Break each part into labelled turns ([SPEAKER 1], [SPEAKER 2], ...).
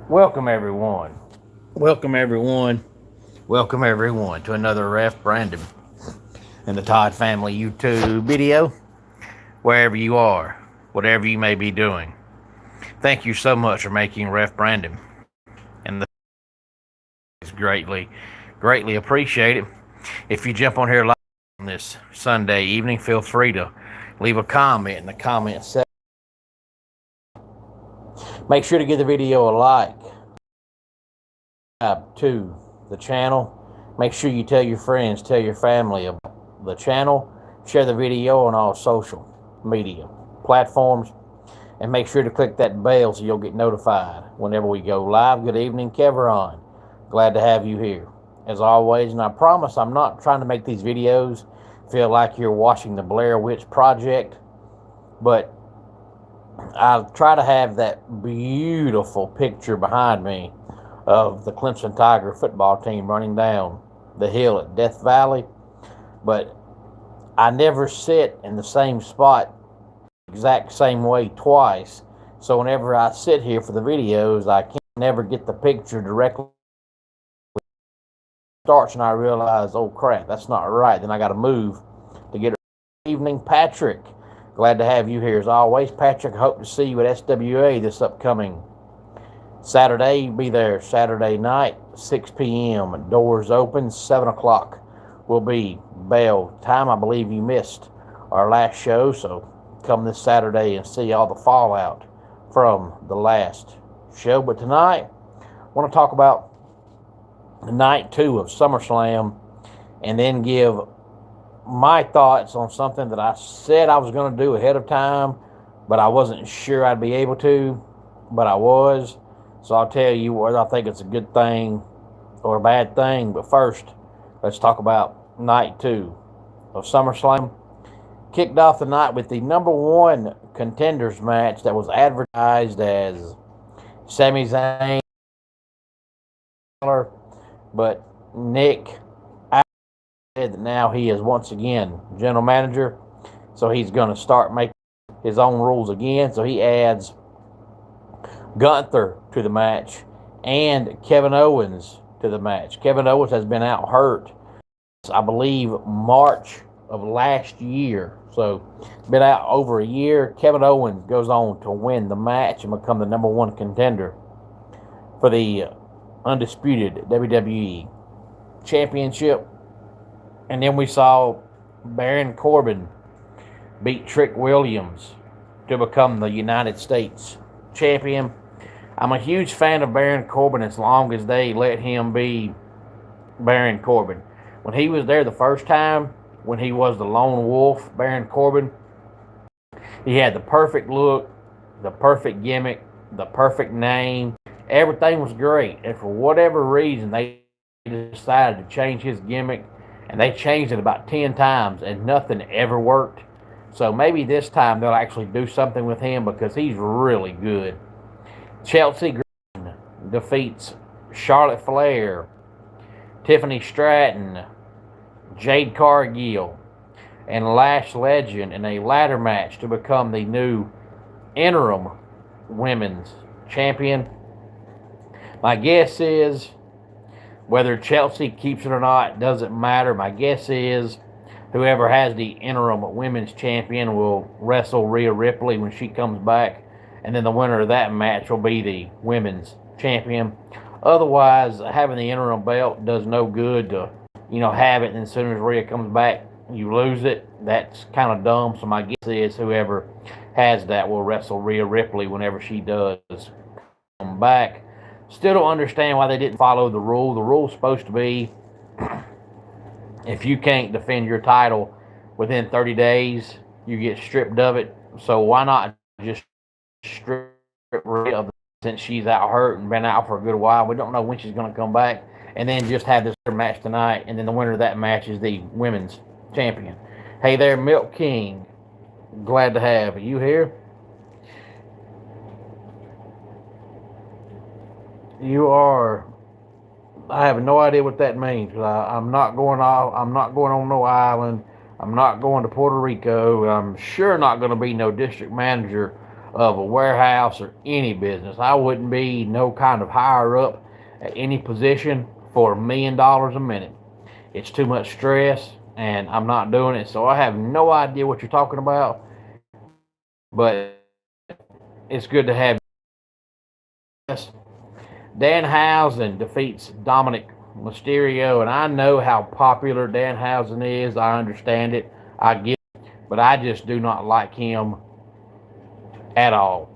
[SPEAKER 1] Welcome everyone. Welcome everyone. Welcome everyone to another Ref Brandon and the Todd Family YouTube video. Wherever you are, whatever you may be doing, thank you so much for making Ref Brandon and the is greatly appreciated. If you jump on here live on this Sunday evening, feel free to leave a comment in the comment section. Make sure to give the video a like, subscribe to the channel. Make sure you tell your friends, tell your family about the channel. Share the video on all social media platforms. And make sure to click that bell so you'll get notified whenever we go live. Good evening, Kevron. Glad to have you here, as always. And I promise I'm not trying to make these videos feel like you're watching the Blair Witch Project. But I try to have that beautiful picture behind me of the Clemson Tiger football team running down the hill at Death Valley. But I never sit in the same spot exact same way twice. So whenever I sit here for the videos, I can never get the picture directly. Starts and I realize, oh crap, that's not right. Then I got to move to get it. Evening, Patrick. Glad to have you here as always, Patrick. I hope to see you at SWA this upcoming Saturday. Be there Saturday night, 6 p.m. Doors open, 7 o'clock will be bell time. I believe you missed our last show, so come this Saturday and see all the fallout from the last show. But tonight, I want to talk about night 2 of SummerSlam and then give my thoughts on something that I said I was going to do ahead of time, but I wasn't sure I'd be able to, but I was. So I'll tell you whether I think it's a good thing or a bad thing. But first, let's talk about night 2 of SummerSlam. Kicked off the night with the number 1 contenders match that was advertised as Sami Zayn, but Nick said that now he is once again general manager, so he's going to start making his own rules again. So he adds Gunther to the match and Kevin Owens to the match. Kevin Owens has been out hurt, I believe, March of last year. So, been out over a year. Kevin Owens goes on to win the match and become the number 1 contender for the undisputed WWE Championship. And then we saw Baron Corbin beat Trick Williams to become the United States Champion. I'm a huge fan of Baron Corbin as long as they let him be Baron Corbin. When he was there the first time, when he was the lone wolf, Baron Corbin, he had the perfect look, the perfect gimmick, the perfect name. Everything was great. And for whatever reason, they decided to change his gimmick, and they changed it about 10 times, and nothing ever worked. So maybe this time they'll actually do something with him because he's really good. Chelsea Green defeats Charlotte Flair, Tiffany Stratton, Jade Cargill, and Lash Legend in a ladder match to become the new interim women's champion. My guess is, whether Chelsea keeps it or not doesn't matter. My guess is whoever has the interim women's champion will wrestle Rhea Ripley when she comes back, and then the winner of that match will be the women's champion. Otherwise, having the interim belt does no good to, have it, and as soon as Rhea comes back, you lose it. That's kind of dumb. So my guess is whoever has that will wrestle Rhea Ripley whenever she does come back. Still don't understand why they didn't follow the rule. The rule's supposed to be if you can't defend your title within 30 days, you get stripped of it. So why not just strip Rhea of it since she's out hurt and been out for a good while? We don't know when she's going to come back. And then just have this match tonight, and then the winner of that match is the women's champion. Hey there, Milk King. Glad to have you here. You are. I have no idea what that means. I'm not going off. I'm not going on no island. I'm not going to Puerto Rico. I'm sure not going to be no district manager of a warehouse or any business. I wouldn't be no kind of higher up at any position for $1 million a minute. It's too much stress, and I'm not doing it. So I have no idea what you're talking about, but it's good to have. Danhausen defeats Dominic Mysterio, and I know how popular Danhausen is. I understand it. I get it, but I just do not like him at all.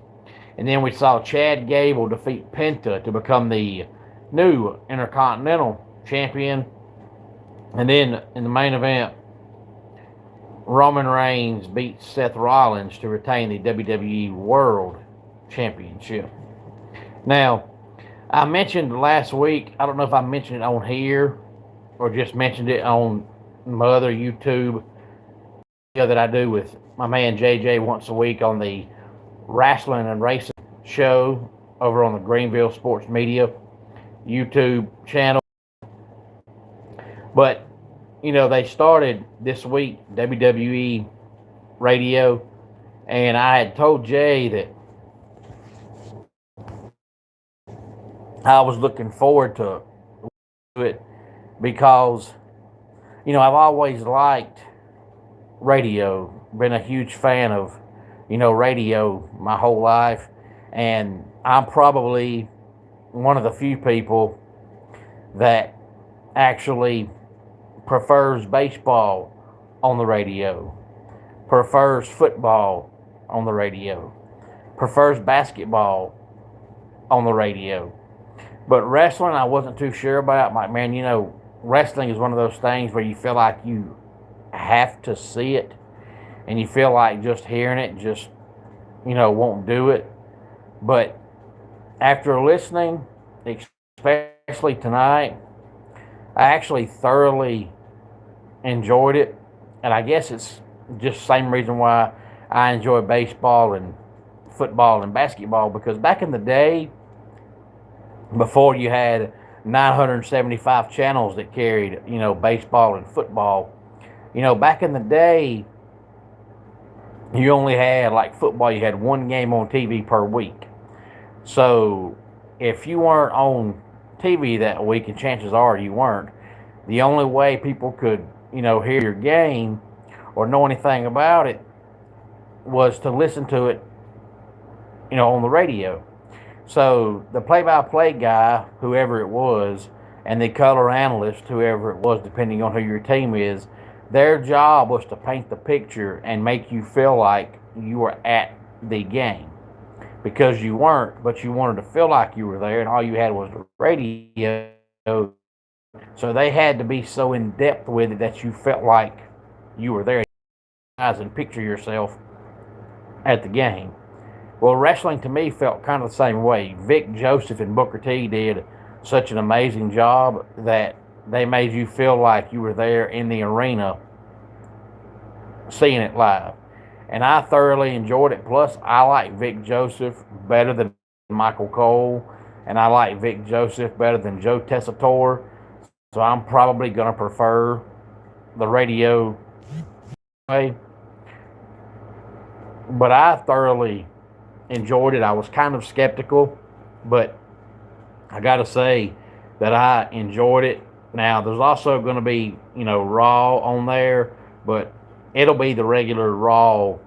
[SPEAKER 1] And then we saw Chad Gable defeat Penta to become the new Intercontinental Champion. And then in the main event, Roman Reigns beats Seth Rollins to retain the WWE World Championship. Now, I mentioned last week, I don't know if I mentioned it on here or just mentioned it on my other YouTube video that I do with my man JJ once a week on the Wrestling and Racing show over on the Greenville Sports Media YouTube channel. But, you know, they started this week WWE Radio, and I had told Jay that I was looking forward to it because, you know, I've always liked radio, been a huge fan of, you know, radio my whole life, and I'm probably one of the few people that actually prefers baseball on the radio, prefers football on the radio, prefers basketball on the radio. But wrestling, I wasn't too sure about. Like, man, you know, wrestling is one of those things where you feel like you have to see it, and you feel like just hearing it just, you know, won't do it. But after listening, especially tonight, I actually thoroughly enjoyed it. And I guess it's just the same reason why I enjoy baseball and football and basketball, because back in the day, before you had 975 channels that carried, you know, baseball and football, you know, back in the day, you only had, like football, you had one game on TV per week. So if you weren't on TV that week, and chances are you weren't, the only way people could, you know, hear your game or know anything about it was to listen to it, you know, on the radio. So the play-by-play guy, whoever it was, and the color analyst, whoever it was, depending on who your team is, their job was to paint the picture and make you feel like you were at the game. Because you weren't, but you wanted to feel like you were there, and all you had was the radio. So they had to be so in depth with it that you felt like you were there and picture yourself at the game. Well, wrestling to me felt kind of the same way. Vic Joseph and Booker T did such an amazing job that they made you feel like you were there in the arena seeing it live. And I thoroughly enjoyed it. Plus, I like Vic Joseph better than Michael Cole, and I like Vic Joseph better than Joe Tessitore. So I'm probably going to prefer the radio way. But I thoroughly enjoyed it. I was kind of skeptical, but I got to say that I enjoyed it. Now, there's also going to be, you know, Raw on there, but it'll be the regular Raw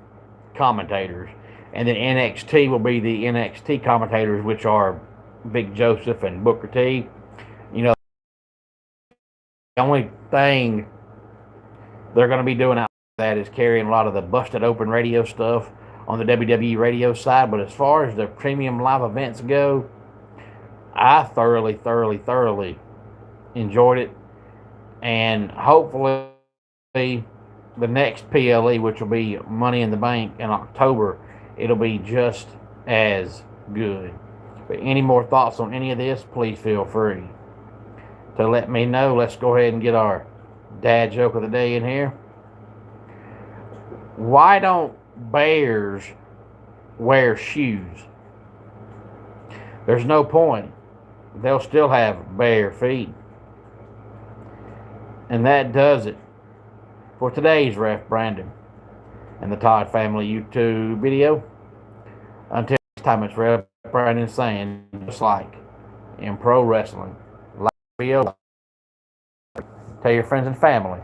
[SPEAKER 1] commentators. And then NXT will be the NXT commentators, which are Vic Joseph and Booker T. You know, the only thing they're going to be doing out that is carrying a lot of the busted open radio stuff on the WWE radio side. But as far as the premium live events go, I thoroughly enjoyed it. And hopefully the next PLE, which will be Money in the Bank in October, it'll be just as good. But any more thoughts on any of this, please feel free to let me know. Let's go ahead and get our dad joke of the day in here. Why don't bears wear shoes? There's no point. They'll still have bare feet. And that does it for today's Ref Brandon and the Todd Family YouTube video. Until next time, it's Rev Brandon saying, just like in pro wrestling, like tell your friends and family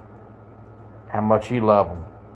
[SPEAKER 1] how much you love them.